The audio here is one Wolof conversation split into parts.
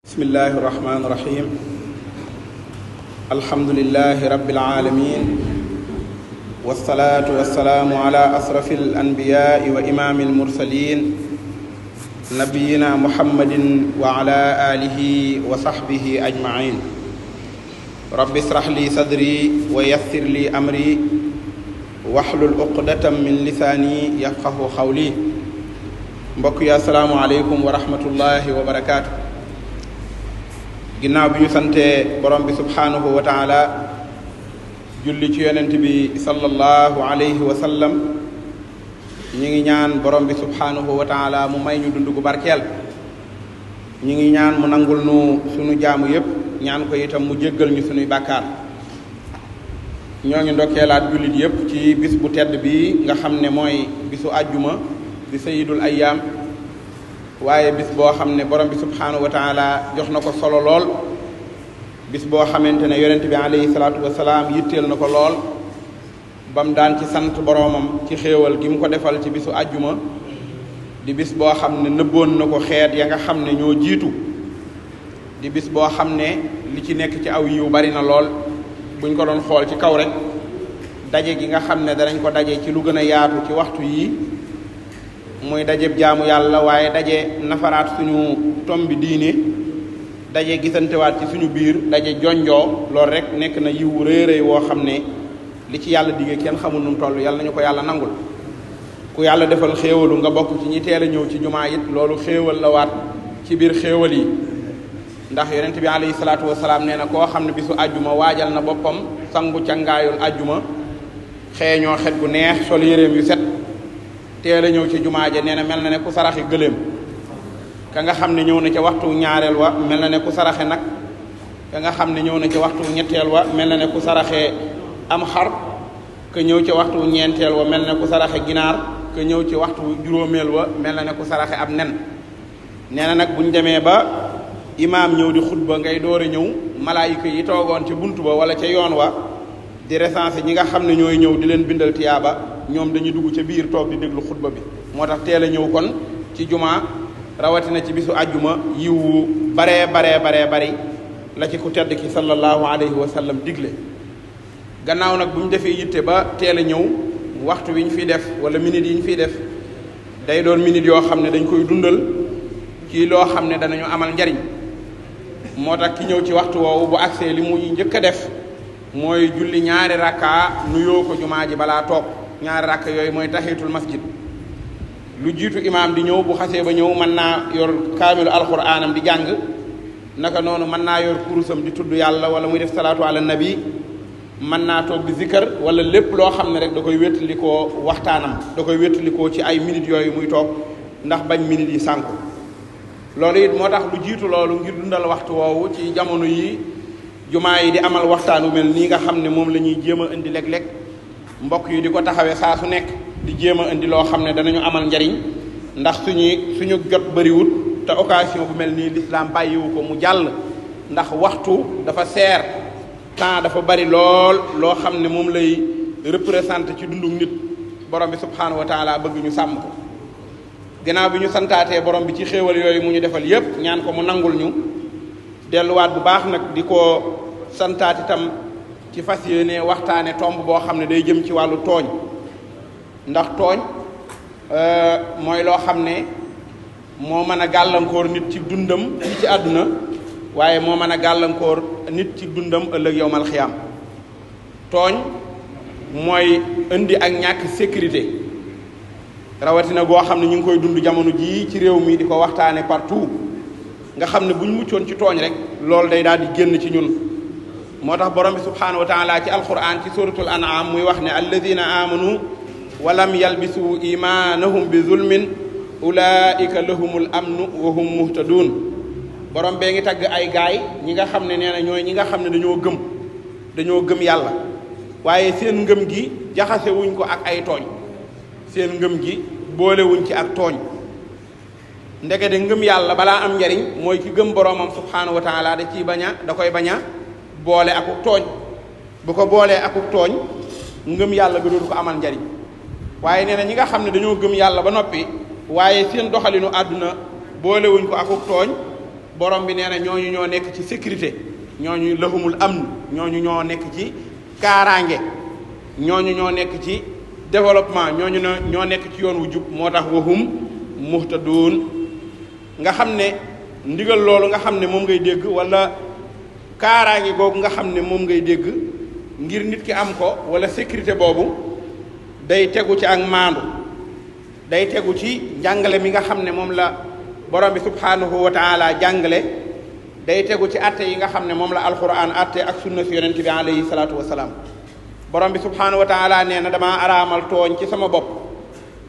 bismillahi irrahmani irrahim alhamdulilahi rabbil alamin wasalaatu wasalaamu ala asrafi alanbiyaai wa imaami almursalin nabiyina muhammadin wa ala alihi wa sahbihi ajmain rabbi israh li sadri wa yassir li amri wahlul uqdatam min lisaani yafqahu qawli mbokk yi asalaamu aleykum wa rahmatullahi wa barakaatu. ginnaaw bi ñu santee borom bi subhaanahu wa taala julli ci yonent bi sallallahu alayhi wa sallam ñi ngi ñaan borom bi subhaanahu wa taala mu may ñu dund gu barkeel ñi ngi ñaan mu nangul nu sunu jaamu yépp ñaan ko itam mu jéggal ñu sunuy bàkkaar ñoo ngi ndokkeelaat jullit yépp ci bis bu tedd bi nga xam ne mooy bisu àjjuma di sayidul ayyaam waaye bis boo xam ne borom bi subhaanahu wa taala jox na ko solo lool bis boo xamante ne yonent bi alayhi salaatu wasalaam yitteel na ko lool ba mu daan ci sant boromam ci xéewal gi mu ko defal ci bisu àjjuma di bis boo xam ne nëbboon na ko xeet ya nga xam ne ñoo jiitu di bis boo xam ne li ci nekk ci aw yiw bari na lool buñ ko doon xool ci kaw rek daje gi nga xam ne danañ ko daje ci lu gën a yaatu ci waxtu yi muy daje jaamu yàlla waaye daje nafaraat suñu tombi diine daje gisantewaat ci suñu biir daje jonjoo loolu rek nekk na yiwu réeréy woo xam ne li ci yàlla digee kenn xamul nu mu toll yàlla nañu ko yàlla nangul ku yàlla defal xéewalu nga bokk ci ñi teel a ñëw ci jumaa it loolu xéewal la waat ci biir xéewal yi ndax yonent bi alayhi salaatu wasalaam nee na koo xam ne bisu àjjuma waajal na boppam sangu cangaayul àjjuma xeeñoo xet gu neex sol yéreem yu set teel a ñëw ci jumaa ja nee na mel na ne ku saraxe gëléem ka nga xam ne ñëw na ca waxtu ñaareel wa mel na ne ku saraxe nag ka nga xam ne ñëw na ca waxtu ñetteel wa mel na ne ku saraxe am xar ka ñëw ca waxtu ñeenteel wa mel na ne ku saraxe ginaar ka ñëw ci waxtu juróomeel wa mel na ne ku saraxe ab nen nee na nag buñ demee ba imaam ñëw di xutba ngay door a ñëw malaayika yi toogoon ca bunt ba wala ca yoon wa di recenser ñi nga xam ne ñooy ñëw di leen bindal tiyaaba ñoom dañuy dugg ca biir toog di déglu xutba bi moo tax teel a ñëw kon ci jumaa rawatina ci bisu àjjuma yiwu baree bari la ci ku tedd ki sallallahu alayhi wa sallam digle gannaaw nag bu ñu defee yitte ba teel a ñëw waxtu wi ñu fiy def wala minute yi ñu fiy def day doon minute yoo xam ne dañ koy dundal ci loo xam ne danañu amal njariñ moo tax ki ñëw ci waxtu woowu bu agsee li muy njëkk a def mooy julli ñaari rakka nuyoo ko jumaa ji balaa toog ñaari rakk yooyu mooy tahiyatul masjid lu jiitu imaam di ñëw bu xasee ba ñëw mën naa yor kaamilu alxuraanam di jàng naka noonu mën naa yor kurusam di tudd yàlla wala muy def salaatu ala nabi mën naa toog di zikkar wala lépp loo xam ne rek da koy wéttalikoo waxtaanam da koy wéttalikoo ci ay minutes yooyu muy toog ndax bañ minutes yi sànku loolu it moo tax lu jiitu loolu ngir dundal waxtu woowu ci jamono yi jumaa yi di amal waxtaan wu mel nii nga xam ne moom la ñuy jéem a indi léeg-léeg mbokk yi di ko taxawee saa su nekk di jéem a indi loo xam ne danañu amal njariñ ndax suñu jot bëriwut te occasion bu mel nii l'islam bàyyiwu ko mu jàll ndax waxtu dafa seer temps dafa bari lool loo xam ne moom lay représenté ci dundu nit borom bi subhaanahu wa taala bëgg ñu sàmm ko gannaaw bi ñu santaatee borom bi ci xéewal yooyu mu ñu defal yépp ñaan ko mu nangul ñu delluwaat bu baax nag di ko santaat itam ci fas yéene waxtaane tomb boo xam ne day jëm ci wàllu tooñ ndax tooñ mooy loo xam ne moo mën a gàllankoor nit ci dundam fii ci àdduna waaye moo mën a gàllankoor nit ci dundam ëllëg yowmal xiyaam tooñ mooy indi ak ñàkk sécurité rawatina goo xam ne ñu ngi koy dund jamono jii ci réew mi di ko waxtaane partout nga xam ne bu ñu muccoon ci tooñ rek loolu day daal di génn ci ñun moo tax borom bi subhaanahu wa taala ci alquran ci suratul an'am muy wax ne alladina amanu wa lam yalbisu imanahum bi zulmin ulaika lahumul amnu wa hum muhtadun borom bee ngi tagg ay gaay ñi nga xam ne nee na ñooy ñi nga xam ne dañoo gëm yàlla waaye seen ngëm gi jaxase wuñ ko ak ay tooñ seen ngëm gi boole wuñ ci ak tooñ ndeke de ngëm yàlla balaa am njariñ mooy ki gëm boromam subhaanahu wa taala da koy bañ a boole akuk tooñ bu ko boolee akuk tooñ ngëm yàlla ga dootu ko amal njariñ waaye nee na ñi nga xam ne dañoo gëm yàlla ba noppi waaye seen doxalinu àdduna boolewuñ ko akuk tooñ borom bi nee na ñooñu ñoo nekk ci sécurité, ñooñu lahumul amn, ñooñu ñoo nekk ci kaaraange, ñooñu ñoo nekk ci développement, ñooñu ñoo nekk ci yoon wu jub. moo tax wahum muhtadun nga xam ne ndigal loolu nga xam ne moom ngay dégg, wala kaaraange googu nga xam ne moom ngay dégg ngir nit ki am ko, wala sécurité boobu day tegu ci ak maandu, day tegu ci jàngale mi nga xam ne moom la borom bi subhanahu wa taala jàngale, day tegu ci atte yi nga xam ne moom la alquran atte ak sunna si yonent bi alayhi salaatu wasalaam. borom bi subhanahu wa taala nee na damaa araamal tooñ ci sama bopp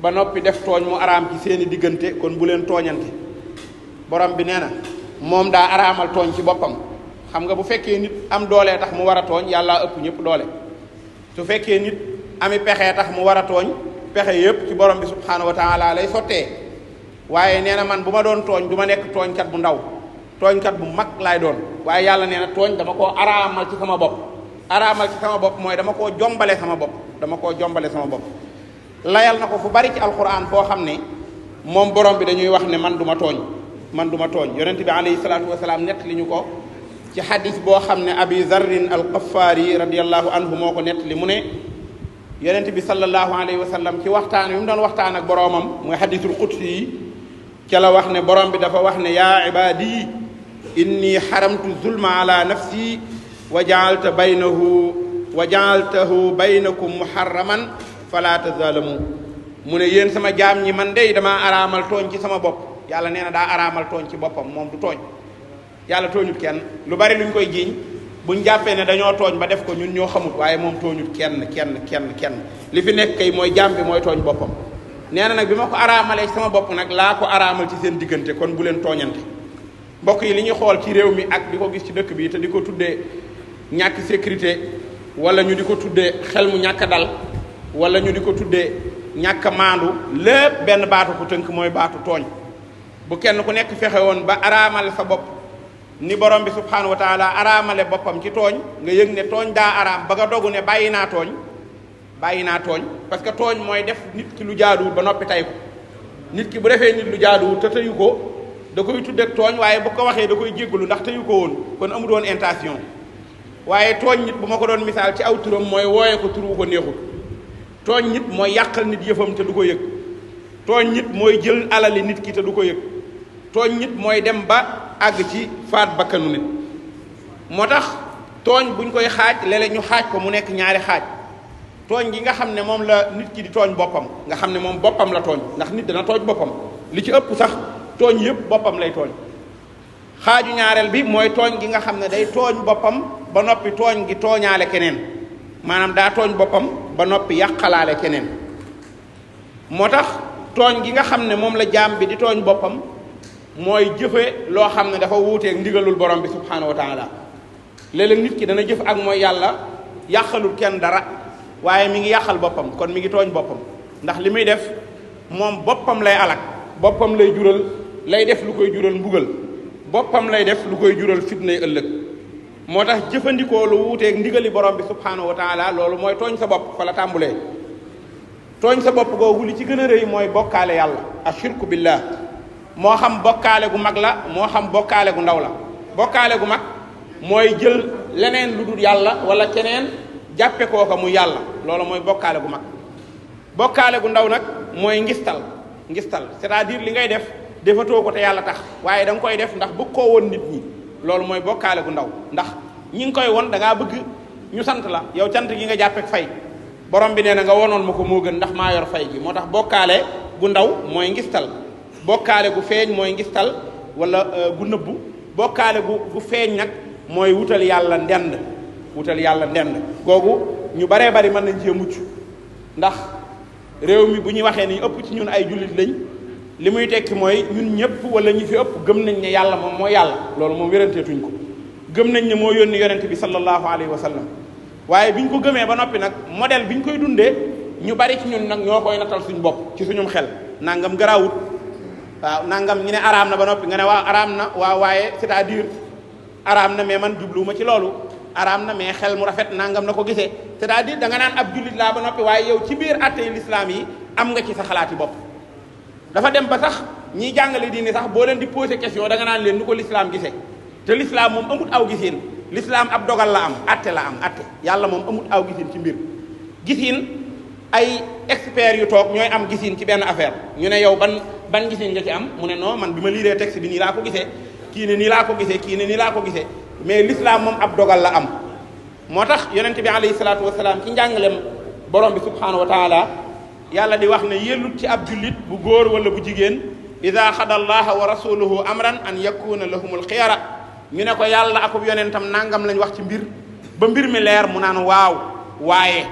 ba noppi def tooñ mu araam ci seeni diggante, kon bu leen tooñante. borom bi nee na moom daa araamal tooñ ci boppam. xam nga bu fekkee nit am doolee tax mu war a tooñ, yàlla ëpp ñëpp doole. su fekkee nit ami pexee tax mu war a tooñ, pexe yëpp ci borom bi subhanahu wa taala lay sottee. waaye nee na man bu ma doon tooñ du ma nekk tooñkat bu ndaw, tooñkat bu mag laay doon. waaye yàlla nee na tooñ dama koo araamal ci sama bopp. araamal ci sama bopp mooy dama koo jombale sama bopp, dama koo jombale sama bopp. layal na ko fu bari ci alquran foo xam ne moom borom bi dañuy wax ne man du ma tooñ, man du ma tooñ. yonent bi alayhi salaatu wasalaam nett li ñu ko ci xadis boo xam ne abi zarrin al qafaari radiyallahu anhu moo ko nett li mu ne yonent bi sallallahu alayhi wa sallam ci waxtaan wi mu doon waxtaan ak boroomam mooy xadisul qudsi yi ca la wax ne borom bi dafa wax ne yaa ibaadi inni xaramtu zulma ala nafsi wa jaaltahu baynakum muharraman fala tazalamu. mu ne yéen sama jaam ñi, man dey damaa araamal tooñ ci sama bopp. yàlla nee na daa araamal tooñ ci boppam, moom du tooñ. yàlla tooñut kenn. lu bari luñ koy jiiñ buñ jàppee ne dañoo tooñ ba def ko, ñun ñoo xamut, waaye moom tooñut kenn. li fi nekk kay mooy jaam bi mooy tooñ boppam. nee na nag bi ma ko araamalee ci sama bopp nag laa ko araamal ci seen diggante, kon bu leen tooñante. mbokk yi li ñuy xool ci réew mi ak di ko gis ci dëkk bi te di ko tuddee ñàkk sécurité, wala ñu di ko tuddee xel mu ñàkk dal, wala ñu di ko tuddee ñàkk maandu, lépp benn baatu ko tënk mooy baatu tooñ. bu kenn ku nekk fexe woon ba araamal sa bopp ni borom bi subhanahu wa taala araamale boppam ci tooñ, nga yëg ne tooñ daa araam ba nga dogu ne bàyyi naa tooñ. parce que tooñ mooy def nit ki lu jaaduwul ba noppi tay ko. nit ki bu defee nit lu jaaduwul te teyu ko da koy tuddeeg tooñ, waaye bu ko waxee da koy jéggalu ndax teyu ko woon, kon amul woon intention. waaye tooñ nit bu ma ko doon misaal ci aw turam mooy wooyee ko turu ko neexul. tooñ nit mooy yàqal nit yëfam te du ko yëg. tooñ nit mooy jël alali nit ki te du ko yëg. tooñ nit mooy dem ba àgg ci faat bakkanu nit. moo tax tooñ buñ koy xaaj léeg-léeg ñu xaaj ko mu nekk ñaari xaaj. tooñ gi nga xam ne moom la nit ki di tooñ boppam, nga xam ne moom boppam la tooñ, ndax nit dana tooñ boppam. li ci ëpp sax tooñ yëpp boppam lay tooñ. xaaju ñaareel bi mooy tooñ gi nga xam ne day tooñ boppam ba noppi tooñ gi tooñaale keneen, maanaam daa tooñ boppam ba noppi yàqalaale keneen. moo tax tooñ gi nga xam ne moom la jaam bi di tooñ boppam mooy jëfe loo xam ne dafa wuuteeg ndigalul borom bi subhanahu wa taala. léeg-léeg nit ki dana jëf ak mooy yàlla yàqalul kenn dara, waaye mi ngi yàqal boppam, kon mi ngi tooñ boppam. ndax li muy def moom boppam lay alak, boppam lay jural, lay def lu koy jural mbugal, boppam lay def lu koy jural fitnay ëllëg. moo tax jëfandikoo lu wuuteeg ndigali borom bi subhanahu wa taala, loolu mooy tooñ sa bopp, fa la tàmbulee. tooñ sa bopp googu li ci gën a rëy mooy bokkaale yàlla, ashirku billah. moo xam bokkaale gu mag la, moo xam bokkaale gu ndaw la. bokkaale gu mag mooy jël leneen lu dul yàlla wala keneen jàppe kooka mu yàlla, loolu mooy bokkaale gu mag. bokkaale gu ndaw nag mooy ngistal c'est-à-dire li ngay def defatoo ko te yàlla tax, waaye da nga koy def ndax bëgg koo woon nit ñi, loolu mooy bokkaale gu ndaw. ndax ñi ngi koy won da ngaa bëgg ñu sant la, yow cant gi nga jàppek fay. borom bi nee na nga wonoon ma ko moo gën ndax maa yor fay gi. moo tax bokkaale gu ndaw mooy ngistal. bokkaale gu feeñ mooy ngistal wala gu nëbbu. bokkaale gu feeñ nag mooy wutal yàlla ndend googu ñu baree bari mën nañ cee mucc. ndax réew mi bu ñuy waxee ni ëpp ci ñun ay jullit lañ, li muy tekki mooy ñun ñëpp wala ñi fi ëpp gëm nañ ne yàlla moom mooy yàlla, loolu moom wéranteetuñ ko. gëm nañ ne moo yónni yonent bi sallallahu alayhi wa sallam. waaye bi ñu ko gëmee ba noppi nag modèle bi ñu koy dundee ñu bari ci ñun nag ñoo koy natal suñ bopp ci suñum xel. nangam garaawut, waaw nangam ñu ne araam na ba noppi nga ne waaw araam na, waaw waaye c'est-à-dire araam na mais man jubluwuma ci loolu. araam na mais xel mu rafet nangam na ko gisee, c'est-à-dire da nga naan ab jullit laa ba noppi waaye yow ci biir àttee l'islam yi am nga ci sa xalaati bopp. dafa dem ba sax ñiy jàngale diine sax boo leen di posé question da nga naan leen nu ko l'islam gisee te l'islam moom amut aw gisin l'islam ab dogal la am atte la am atte yàlla moom amut aw gisin ci mbir gisin ay experts yu toog ñooy am gisin ci benn affaire ñu ne yow ban gisin nga ci am mu ne non man bi ma liiree texte bi nii laa ko gisee kii ne nii laa ko gisee kii ne nii laa ko gisee mais l'islam moom ab dogal la am moo tax yonent bi alayhi salaatu wasalaam ci njàngalem borom bi subhanahu wa taala yàlla di wax ne yellut ci ab jullit bu góor wala bu jigéen ida xada allaha wa rasuluhu amran an yakuna lahumul xiyara ñu ne ko yàlla akub yonentam nangam lañ wax ci mbir ba mbir mi leer mu naan waaw waaye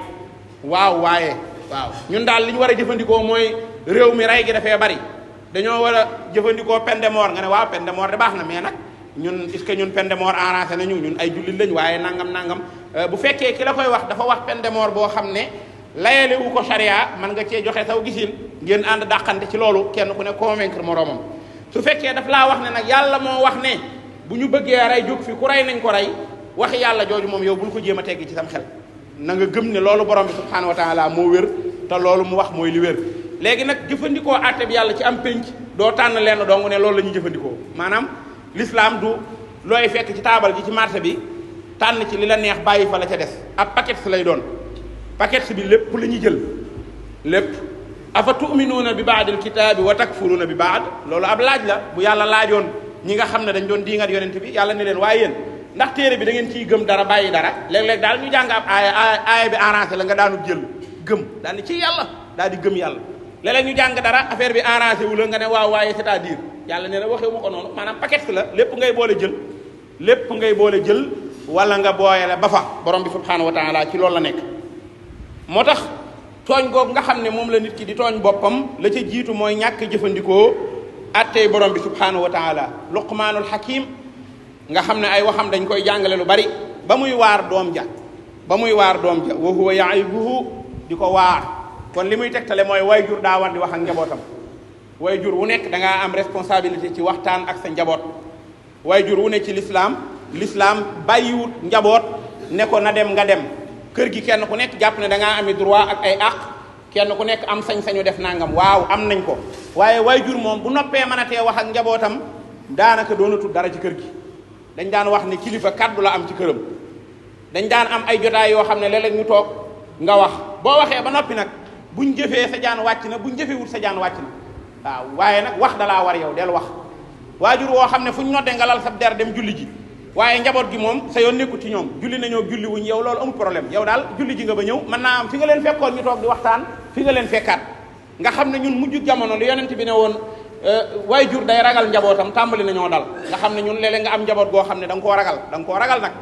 ñun daal li ñu war a jëfandikoo mooy réew mi rey gi dafee bari dañoo war a jëfandikoo peine de mort nga ne waaw peine de mort de baax na mais nag ñun est-ce que ñun peine de mort arrangé nañu ñun ay jullit lañ waaye nangam bu fekkee ki la koy wax dafa wax peine de mort boo xam ne layale wu ko charia man nga cee joxe saw gisin ngeen ànd dàqante ci loolu kenn ku ne convaincre moroomam su fekkee daf laa wax ne nag yàlla moo wax ne bu ñu bëggee rey jóg fi ku rey nañ ko rey waxi yàlla jooju moom yow bul ko jéem a teggi ci sam xel na nga gëm ne loolu borom bi subhanahu wa taala moo wér te loolu mu wax mooy li wér léegi nag jëfandikoo àtte bi yàlla ci am pénc doo tànn lenn dong ne loolu la ñuy jëfandikoo maanaam l'islam du looy fekk ci taabal ji ci marché bi tànn ci li la neex bàyyi fa la ca des ab paquet si lay doon paquet si bi lépp la ñuy jël lépp afa tu'minuuna bi baadil kitaabi wa takfuruuna bi baad loolu ab laaj la bu yàlla laajoon ñi nga xam ne dañ doon diingat yonent bi yàlla ne leen waaye yéen ndax téere bi da ngeen ciy gëm dara bàyyi dara léeg-léeg daal ñu jàng ab aaya bi arrangé la nga daanu jël gëm daal ni ci yàlla daal di gëm yàlla léeg-léeg ñu jàng dara affaire bi arrangé wu la nga ne waaw waaye c'est-à-dire yàlla ne na waxee ma ko noonu maanaam paquet si la lépp ngay boole jël wala nga booyale ba fa borom bi subhanahu wa taala ci loolu la nekk moo tax tooñ googu nga xam ne moom la nit ki di tooñ boppam la ca jiitu mooy ñàkk jëfandikoo attey borom bi subhanahu wa taala luqmaanul hakim nga xam ne ay waxam dañ koy jàngale lu bari ba muy waar doom ja wa huwa ya'ibuhu di ko waar kon li muy tegtale mooy waajur daa war di wax ak njabootam waajur wu nekk da ngaa am responsabilité ci waxtaan ak sa njaboot waajur wu ne ci l'islam bàyyiwut njaboot ne ko na dem nga dem kër gi kenn ku nekk jàpp ne da ngaa ami droit ak ay àq kenn ku nekk am sañ-sañu def nangam waaw am nañ ko waaye waajur moom bu noppee mën a tee wax ak njabootam daanaka doonatul dara ci kër gi dañ daan wax ne kilifa kaddu la am ci këram dañ daan am ay jotaay yoo xam ne léeg-léeg ñu toog nga wax boo waxee ba noppi nag buñ jëfee sa jaan wàcc na buñ jëfewut sa jaan wàcc na waaw waaye nag wax dalaa war yow del wax waajur woo xam ne fu ñu noddee nga lal sa der dem julli ji waaye njaboot gi moom sa yoon nekkut ci ñoom julli nañoo julli wuñ yow loolu amul problème yow daal julli ji nga ba ñëw mën naa am fi nga leen fekkoon ñu toog di waxtaan fi nga leen fekkaat nga xam ne ñun mujj jamono li yonent bi ne woon waajur day ragal njabootam tàmbali nañoo dal nga xam ne ñun léeg-léeg nga am njaboot goo xam ne da nga koo ragal nag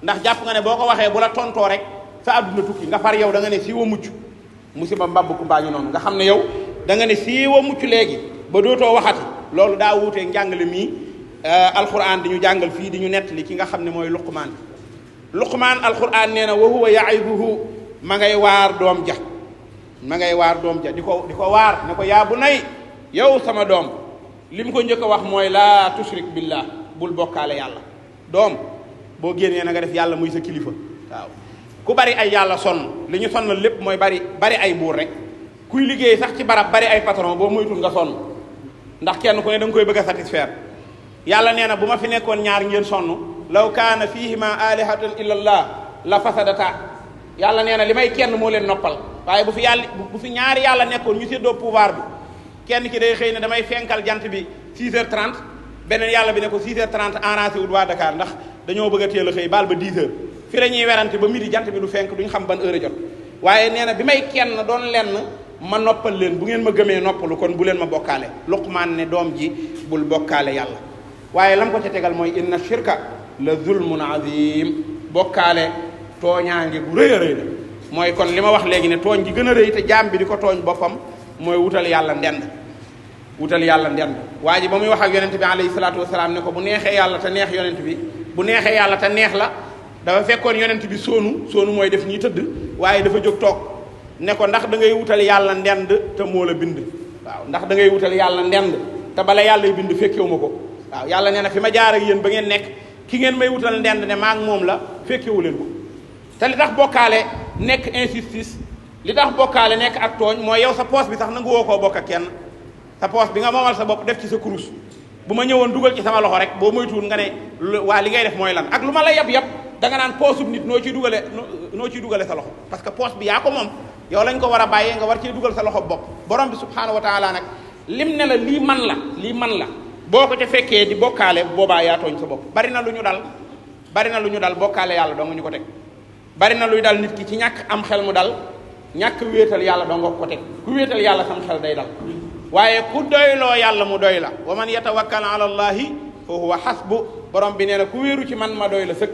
ndax jàpp nga ne boo ko waxee bu la tontoo rek sa àdduna tukki nga far yow da nga ne siiwa mucc musiba mbàbb ku mbaañu noonu nga xam ne yow da nga ne siiwa mucc léegi ba dootoo waxati loolu daa wuutee njàngale mii alquran di ñu jàngal fii di ñu nettali ki nga xam ne mooy luqmaan alquran nee na wa huwa ya'ibuhu ma ngay waar doom ja di ko waar ne ko yaa bu nay yow sama doom li mu ko njëkk a wax mooy laa tushrik billah bul bokkaale yàlla doom boo génnee na nga def yàlla muy sa kilifa waaw ku bari ay yàlla sonn li ñu sonnal lépp mooy bari ay buur rek kuy liggéey sax ci barab bari ay patron boo moytul nga sonn ndax kenn ku ne da nga koy bëgg a satisfaire yàlla nee na bu ma fi nekkoon ñaar ngeen sonn law kaana fihima alihatun illa allah la fasadata yàlla nee na li may kenn moo leen noppal waaye bu fi ñaari yàlla nekkoon ñu séddoo pouvoir bi kenn ki day xëy ne damay fenkal jant bi 6h30 beneen yàlla bi ne ko 6h30 arrangé wul waa Dakar ndax dañoo bëgg a teel a xëy baal ba 10h fi la ñuy werante ba midi jant bi du fenk duñ xam ban heure a jot waaye nee na bi may kenn doon lenn ma noppal leen bu ngeen ma gëmee noppalu kon bu leen ma bokkaale Luqmaan ne doom ji bul bokkaale yàlla waaye lam ko ca tegal mooy inna shirka la zulmun azim bokkaale tooñaange bu rëy a rëy la mooy kon li ma wax léegi ne tooñ gi gën a rëy te jaam bi di ko tooñ boppam mooy wutal yàlla ndend waa ji ba muy wax ak yonent bi alayhi salaatu wasalaam ne ko bu neexee yàlla te neex yonent bi bu neexee yàlla te neex la dafa fekkoon yonent bi soonu mooy def nii tëdd waaye dafa jóg toog ne ko ndax da ngay wutal yàlla ndend te moo la bind waaw ndax da ngay wutal yàlla ndend te bala yàlla y bind fekkewu ma ko waaw yàlla nee na fi ma jaar ak yéen ba ngeen nekk ki ngeen may wutal ndend ne maag moom la fekkewu leen ko te li tax bokkaale nekk injustice li tax bokkaale nekk ak tooñ mooy yow sa poos bi sax nangu woo koo bokk ak kenn sa poos bi nga moomal sa bopp def ci sa kurus bu ma ñëwoon dugal ci sama loxo rek boo moytuwul nga ne waa li ngay def mooy lan ak lu ma la yab da nga naan poosub nit noo ciy dugale sa loxo parce que poos bi yaa ko moom yow lañ ko war a bàyyee nga war cee dugal sa loxo bopp borom bi subhaanahu wa taala nag lim ne la lii man la boo ko ca fekkee di bokkaale boobaa yaa tooñ sa bopp bari na lu ñu dal bokkaale yàlla dong ñu ko teg bari na luy dal nit ki ci ñàkk am xel mu dal ñàkk wéetal yàlla dong nga ko teg ku wéetal yàlla sam xel day dal waaye ku doyloo yàlla mu doy la wa man yatawakkal ala allahi fa huwa hasbu borom bi nee na ku wéeru ci man ma doy la sëkk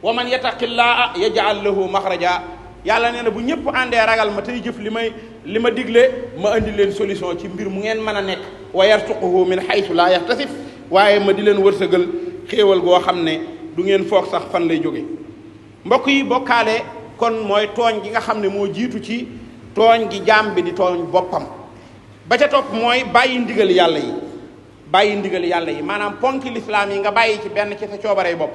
wa man yattaqillaa yaj'al lahu maxraja yàlla nee na bu ñëpp àndee ragal ma tey jëf li ma digle ma andi leen solution ci mbir mu ngeen mën a nekk wa yarzuquhu min haythu laa yahtasib waaye ma di leen wërsëgal xéewal goo xam ne du ngeen foog sax fan lay jóge mbokk yi bokkaale kon mooy tooñ gi nga xam ne moo jiitu ci tooñ gi jaam bi di tooñ boppam ba ca topp mooy bàyyi ndigal yàlla yi maanaam ponki lislaam yi nga bàyyi ci benn ci sa coobarey bopp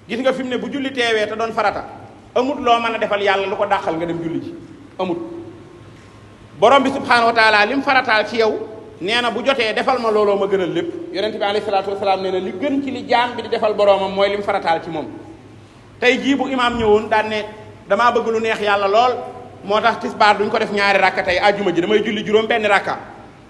gis nga fi mu ne bu julli teewee te doon farata amut loo mën a defal yàlla lu ko dàqal nga dem julli ji amut borom bi subhaanahu wa taala li mu farataal ci yow nee na bu jotee defal ma looloo ma gënal lépp yonente bi alayhi salaatu wasalaam nee na li gën ci li jaam bi di defal boromam mooy li mu farataal ci moom tey jii bu imaam ñëwoon daan ne damaa bëgg lu neex yàlla lool moo tax tisbaar duñ ko def ñaari rakka tey àjjuma ji damay julli juróom benn rakka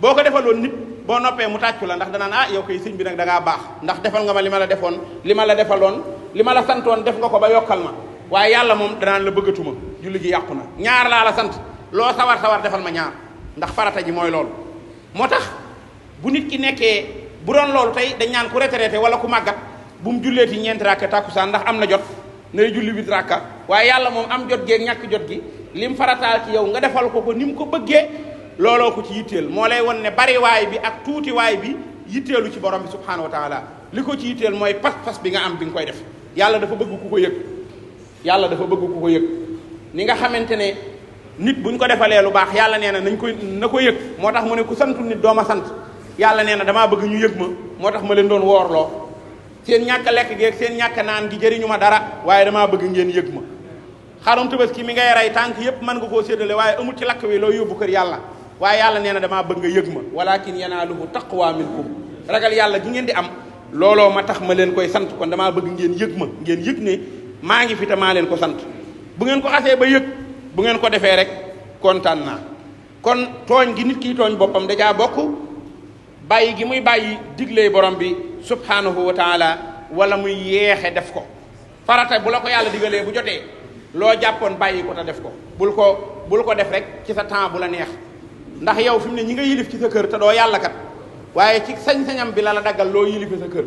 boo ko defaloon nit boo noppee mu tàccu la ndax danaan yow koy sëñ bi nag da ngaa baax ndax defal nga ma li ma la defoon li ma la defaloon li ma la santoon def nga ko ba yokkal ma waaye yàlla moom danaan la bëggatuma julli gi yàqu na ñaar laa la sant loo sawar defal ma ñaar ndax farata ji mooy loolu moo tax bu nit ki nekkee bu doon loolu tey dañ naan ku retraité wala ku màggat bu mu julleeti ñeenti rakka tàkkusaan ndax am na jot nay julli 8 rakka waaye yàlla moom am jot geeg ñàkk jot gi lim farataal ci yow nga defal ko ni mu ko bëggee looloo ko ci yitteel moo lay won ne bariwaay bi ak tuutiwaay bi yitteelu ci borom bi subhaanahu wa taala li ko ci yitteel mooy pas-pas bi nga am bi nga koy def yàlla dafa bëgg ku ko yëg ni nga xamante ne nit buñ ko defalee lu baax yàlla nee na na ko yëg moo tax mu ne ku santu nit dooma sant yàlla nee na damaa bëgg ñu yëg ma moo tax ma leen doon woorloo seen ñàkk lekk geeg seen ñàkk naan gi jëriñu ma dara waaye damaa bëgg ngeen yëg ma xarum tabaski mi ngay rey tànk yépp mën nga koo séddale waaye amul ci lakk wi loo yóbbu kër yàlla waaye yàlla nee na damaa bëgg nga yëg ma walakin yanaaluhu taqwa minkum ragal yàlla gi ngeen di am looloo ma tax ma leen koy sant kon damaa bëgg ngeen yëg ma ngeen yëg ne maa ngi fi te maa leen ko sant bu ngeen ko xasee ba yëg bu ngeen ko defee rek kontaan naa kon tooñ gi nit kiy tooñ boppam dajaa bokk bàyyi gi muy bàyyi diglee borom bi subhanahu wa taala wala muy yeexe def ko farata bu la ko yàlla digalee bu jotee loo jàppoon bàyyi ko te def ko bul ko def rek ci sa temps bu la neex ndax yow fi mu ne ñi nga yilif ci sa kër te doo yàlla kat waaye ci sañ-sañam bi la daggal loo yilife sa kër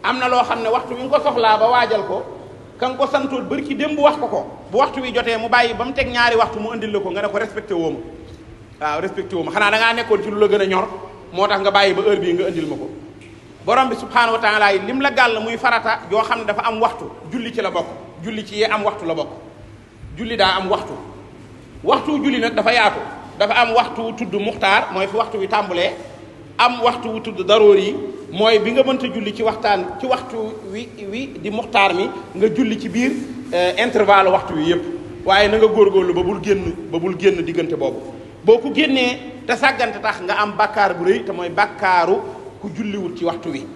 am na loo xam ne waxtu wi nga ko soxlaa ba waajal ko ka nga ko santoon bari ki démb wax ko bu waxtu wi jotee mu bàyyi ba mu teg ñaari waxtu mu indil la ko nga ne ko respecté woo ma waaw respecté woo ma xanaa da ngaa nekkoon ci lu la gën a ñor moo tax nga bàyyi ba heure bii nga indil ma ko borom bi subhaanahu wa taala yi lim la gàll muy farata yoo xam ne dafa am waxtu julli ci la bokk julli ci yee am waxtu la bokk julli daa am waxtu julli nag dafa yaatu dafa am waxtu wu tudd muxtaar mooy fi waxtu wi tàmbulee am waxtu wu tudd daroor yi mooy bi nga mënta julli ci waxtu wi di muxtaar mi nga julli ci biir intervalle waxtu wi yépp waaye na nga góorgóorlu ba bul génn diggante boobu boo ko génnee te sàggante tax nga am bàkkaar bu rëy te mooy bàkkaaru ku julliwul ci waxtu wi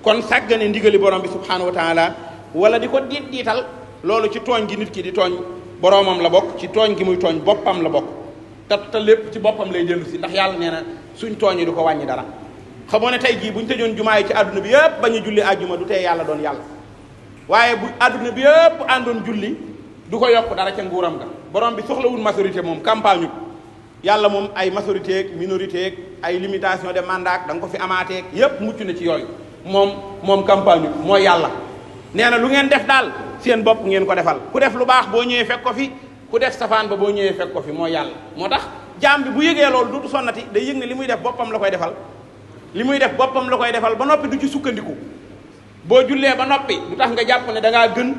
kon sàggane ndigali borom bi subhaanahu wa taala wala di ko diital loolu ci tooñ gi nit ki di tooñ boromam la bokk ci tooñ gi muy tooñ boppam la bokk te lépp ci boppam lay dellu si ndax yàlla nee na suñ tooñ yi du ko wàññi dara xamoo ne tey jii buñ tëjoon jumaa yi ci àdduna bi yëpp bañu julli àjjuma du tee yàlla doon yàlla waaye bu àdduna bi yëpp àndoon julli du ko yokk dara ca nguuram ga borom bi soxlawul majorité moom campagne yàlla moom ay majorité ak minorité ak ay limitation de mandat da nga ko fi amaateeg yépp mucc na ci yooyu moom campagne mooy yàlla nee na lu ngeen def daal seen bopp ngeen ko defal ku def lu baax boo ñëwee fekk ko fi ku def safaan ba boo ñëwee fekk ko fi mooy yàlla moo tax jaam bi bu yëgee loolu duutu sonnati day yëg ne li muy def boppam la koy defal ba noppi du ci sukkandiku boo jullee ba noppi du tax nga jàpp ne da ngaa gën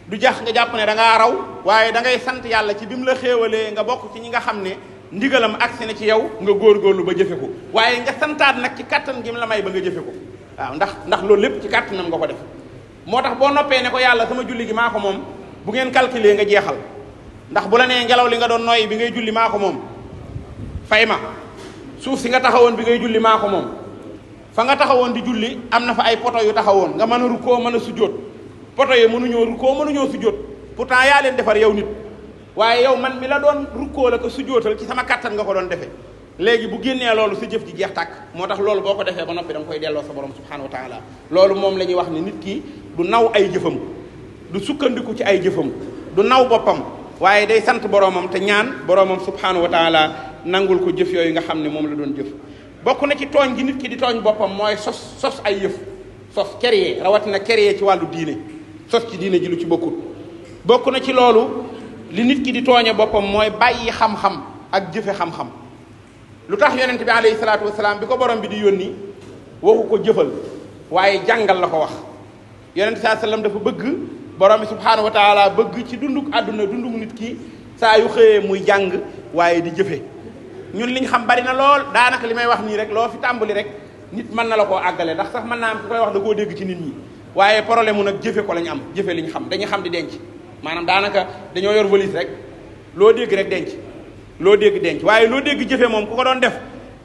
du jax nga jàpp ne da ngaa raw waaye da ngay sant yàlla ci bi mu la xéewalee nga bokk ci ñi nga xam ne ndigalam agsi na ci yow nga góorgóorlu ba jëfe ko waaye nga santaat nag ci kattan gi mu la may ba nga jëfe ko waaw ndax loolu lépp ci kattanam nga ko def moo tax boo noppee ne ko yàlla sama julli gi maa ko moom bu ngeen calculer nga jeexal ndax bu la nee ngelaw li nga doon noyyi bi ngay julli maa ko moom fay ma suuf si nga taxawoon bi ngay julli maa ko moom. fa nga taxawoon di julli am na fa ay poto yu taxawoon nga mën a rukkoo mën a sujjóot poto yi mënuñoo rukkoo mënuñoo sujjóot pourtant yaa leen defar yow nit waaye yow man mi la doon rukkoo la ko sujjóotal ci sama kattan nga ko doon defee léegi bu génnee loolu sa jëf ji jeex tàkk moo tax loolu boo ko defee ba noppi da nga koy delloo sa borom subhanahu wa taala loolu moom la ñuy wax ne nit ki du naw ay jëfam du sukkandiku ci ay jëfam du naw boppam waaye day sant boromam te ñaan boromam subhanahu wa taala nangul ko jëf yooyu nga xam ne moom la doon jëf bokk na ci tooñ gi nit ki di tooñ boppam mooy sos ay yëf sos créer rawatina créer ci wàllu diine sos ci diine ji lu ci bokkut bokk na ci loolu li nit ki di tooñe boppam mooy bàyyi xam-xam ak jëfe xam-xam lu tax yonent bi alayhi salaatu wasalaam bi ko borom bi di yónni waxu ko jëfal waaye jàngal la ko wax yonent saa sallam dafa bëgg borom bi subhaanahu wa taala bëgg ci dunduk àdduna dunduk nit ki saa yu xëyee muy jàng waaye di jëfe ñun liñ xam bari na lool daanaka li may wax nii rek loo fi tàmbali rek nit mën na la koo àggale ndax sax mën naa am ku koy wax da koo dégg ci nit ñi waaye problème mu nag jëfe ko lañ am jëfe liñ xam dañuy xam di denc maanaam daanaka dañoo yor valise rek loo dégg rek denc loo dégg denc waaye loo dégg jëfe moom ku ko doon def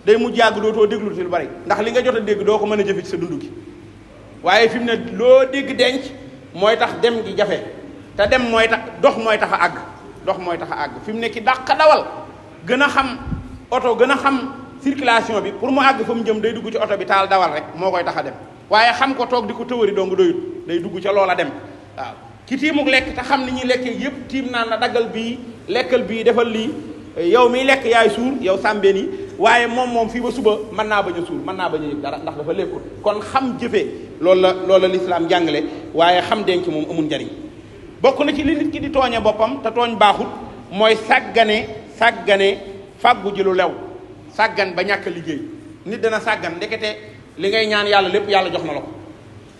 day mujj yàgg dootoo déglu ci lu bari ndax li nga jot a dégg doo ko mën a jëfe ci sa dund gi waaye fi mu ne loo dégg denc mooy tax dem gi jafe te dem mooy tax dox mooy tax a àgg dox mooy tax a àgg fi mu ne ki dàq dawal gën a xam oto gën a xam circulation bi pour mu àgg fa mu jëm day dugg ci oto bi taal dawal rek moo koy tax a dem waaye xam ko toog di ko tëwëri dong doyut day dugg ca loola dem waaw ki tiimuk lekk te xam ni ñuy lekkee yépp tiim naan la daggal bii lekkal bii defal lii yow miy lekk yaay suur yow sàmbeen yi waaye moom fii ba suba mën naa bañ a suur mën naa bañ a yëg dara ndax dafa lekkul kon xam jëfe loolu la lislaam jàngale waaye xam denc moom amul njariñ bokk na ci li nit ki di tooñe boppam te tooñ baaxut mooy sàggane fàggu ji lu lew sàggan ba ñàkk liggéey nit dana sàggan ndekete li ngay ñaan yàlla lépp yàlla jox na la ko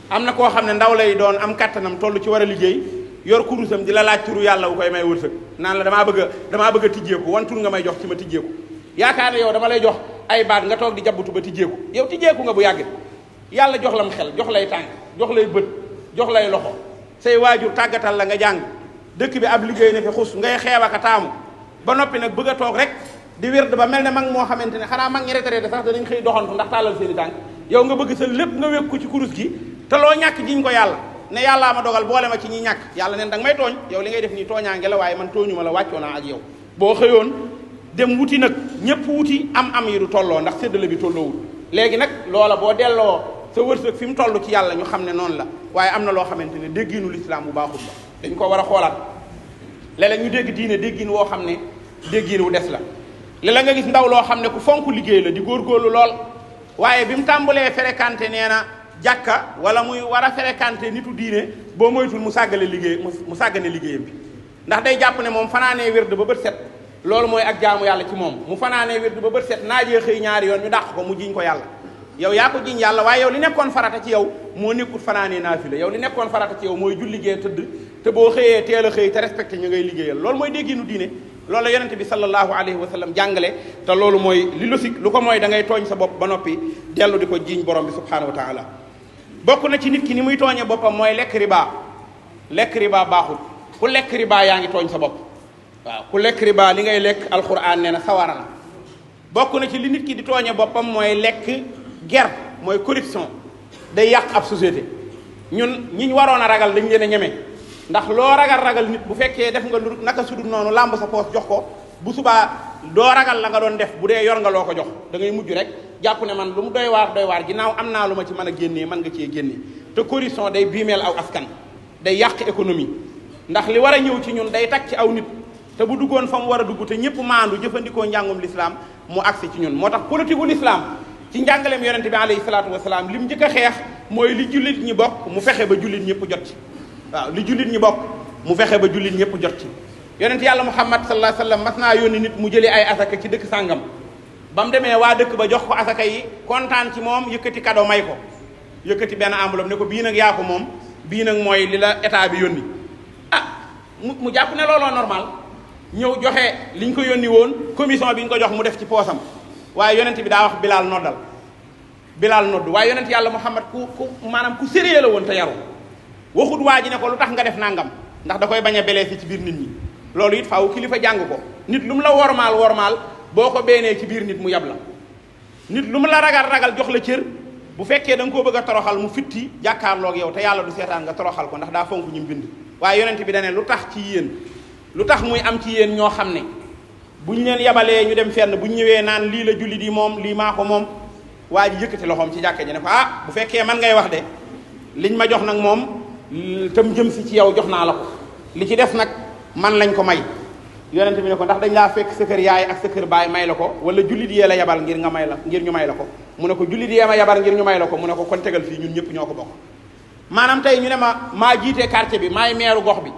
am na koo xam ne ndaw lay doon am kattanam toll ci war a liggéey yor kurusam di la laaj turu yàlla wu koy may wërsëg naan la damaa bëgg a tijjeeku wan tur nga may jox ci ma tijjeeku yaakaar ne yow dama lay jox ay baat nga toog di jabbutu ba tijjeeku yow tijjeeku nga bu yàgg yàlla jox lam xel jox lay tànk jox lay bët jox lay loxo say waajur tàggatal la nga jàng dëkk bi ab liggéey ne fi xus ngay xeeb ak a taamu ba noppi nag bëgg a toog rek di wérd ba mel ne mag moo xamante ne xanaa mag ñi retraité sax danañ xëy doxantu ndax tàllal seeni tànk yow nga bëgg sa lépp nga wékk ko ci kurus gi te loo ñàkk jiñ ko yàlla ne yàllaa ma dogal boole ma ci ñi ñàkk yàlla neen da nga may tooñ yow li ngay def nii tooñaange la waaye man tooñu ma la wàccoo naa ak yow boo xëyoon dem wuti nag ñëpp wuti am yi du tolloo ndax séddale bi tolloowul léegi nag loola boo delloo sa wërsëg fi mu toll ci yàlla ñu xam ne noonu la waaye am na loo xamante ne déggiinu lislaam bu baaxul la dañ ko war a xoolaat léeg-léeg ñu dégg diine déggiin woo xam ne déggiin wu des la léeg-léeg nga gis ndaw loo xam ne ku fonk liggéey la di góorgóorlu lool waaye bi mu tàmbalee fréquenté nee na jàkka wala muy war a fréquenté nitu diine boo moytul mu sàggane liggéeyam bi ndax day jàpp ne moom fanaanee wérd ba bët set loolu mooy ak jaamu yàlla ci moom mu fanaanee wérd ba bët set naajee xëy ñaari yoon ñu dàq ko mu jiñ ko yàlla yow yaa ko jiñ yàlla waaye yow li nekkoon farata ci yow moo nekkul fanaanee naafila yow li nekkoon farata ci yow mooy julli gee tëdd te boo xëyee teel a xëy te respecté ñu ngay liggéeyal loolu mooy dégginu diine loolu la yonente bi sallallahu alayhi wa sallam jàngale te loolu mooy li logique lu ko mooy da ngay tooñ sa bopp ba noppi dellu di ko jiiñ borom bi subhanahu wa taala bokk na ci nit ki ni muy tooñe boppam mooy lekk riba baaxul ku lekk riba yaa ngi tooñ sa bopp waaw ku lekk riba li ngay lekk alquran nee na sawara la bokk na ci li nit ki di tooñe boppam mooy lekk ger mooy corruption day yàq ab société ñun ñiñ waroon a ragal dañ leen a ñeme ndax loo ragal nit bu fekkee def nga lu naka sudul noonu làmb sa poos jox ko bu subaa doo ragal la nga doon def bu dee yor nga loo ko jox da ngay mujj rek jàpp ne man lu mu doy waar ginnaaw am naa lu ma ci mën a génnee mën nga cee génne te corruption day biimeel aw askan day yàq économie ndax li war a ñëw ci ñun day tag ci aw nit te bu duggoon fa mu war a dugg te ñëpp maandu jëfandikoo njàngum l'islam mu agsi ci ñun moo tax politique gu l'islam ci njàngaleem yonente bi alayhi salaatu wasalaam li mu njëkk a xeex mooy li jullit ñi bokk mu fexe ba jullit ñëpp jot ci waaw li jullit ñi bokk mu fexe ba jullit ñëpp jot ci yonent yàlla muhammad sallallahu alayhi wasallam mas naa yónni nit mu jëlee ay asaka ci dëkk sàngam ba mu demee waa dëkk ba jox ko asaka yi kontaan ci moom yëkkati cadeau may ko yëkkati benn enveloppe ne ko bii nag yaa ko moom bii nag mooy li la état bi yónni mu jàpp ne looloo normal ñëw joxe liñ ko yónni woon commission bi ñu ko jox mu def ci poosam waaye yonent bi daa wax Bilal nodd waaye yonent yàlla muhammad maanaam ku sérieux la woon te yaru waxut waa ji ne ko lu tax nga def nangam ndax da koy bañ a blessé ci biir nit ñi loolu it faaw kilifa jàng ko nit lu mu la wormaal boo ko beenee ci biir nit mu yab la nit lu mu la ragal jox la cër bu fekkee da nga koo bëgg a toroxal mu fitti jàkkaarloog yow te yàlla du seetaan nga toroxal ko ndax daa fonk ñu bind. waaye yonent bi dane lu tax ci yéen lu tax muy am ci yéen ñoo xam ne buñ leen yabalee ñu dem fenn buñ ñëwee naan lii la julli di moom lii maa ko moom waa ji yëkkati loxoom ci jàkka ji ne ko bu fekkee man ngay wax de liñ ma jox nag moom tam jëm si ci yow jox naa la ko li ci def nag man lañ ko may. yonent bi ne ko ndax dañ laa fekk sa kër yaay ak sa kër baay may la ko wala jullit yee la yabal ngir nga may la ngir ñu may la ko mu ne ko jullit yee ma yabal ngir ñu may la ko mu ne ko kon tegal fii ñun ñëpp ñoo ko bokk. maanaam tey ñu ne maa jiite quartier bi maay meeru gox bi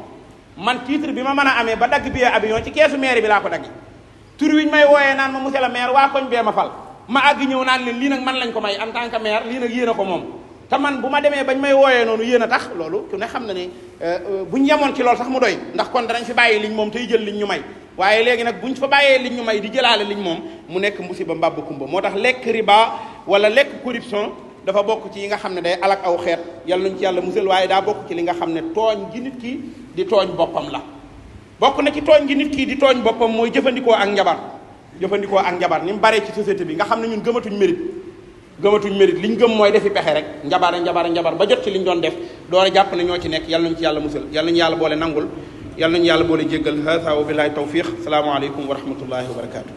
man titre bi ma mën a amee ba dagg billet avion ci keesu maire bi laa ko daggi tur wiñ may wooyee naan ma monsieur le maire waa koñ bee ma fal ma àgg ñëw naan leen lii nag man lañ ko may en tant que maire lii nag yéen a ko moom te man bu ma demee bañ may wooyee noonu yéen a tax loolu ku ne xam na ne buñ yemoon ci loolu sax mu doy ndax kon danañ fi bàyyi liñ moom tey jël liñ ñu may waaye léegi nag buñ fa bàyyee liñ ñu may di jëlaale liñ moom mu nekk musiba mbàbb kumba moo tax lekk riba wala lekk corruption dafa bokk ci yi nga xam ne day alak aw xeet yàlla nañ ci yàlla musal waaye daa bokk ci li nga xam ne tooñ gi nit ki di tooñ boppam la bokk na ci tooñ gi nit ki di tooñ boppam mooy jëfandikoo ak njabar ni mu baree ci société bi nga xam ne ñun gëmatuñ mérite liñ gëm mooy defi pexe rek njabar ba jot ci liñ doon def doora jàpp ne ñoo ci nekk yàlla nañ ci yàlla musal yàlla nañu yàlla boole nangul yàlla nañu yàlla boole jéggal hasa wa billahi tawfiq salaamu aleykum wa rahmatullahi wa barakatuh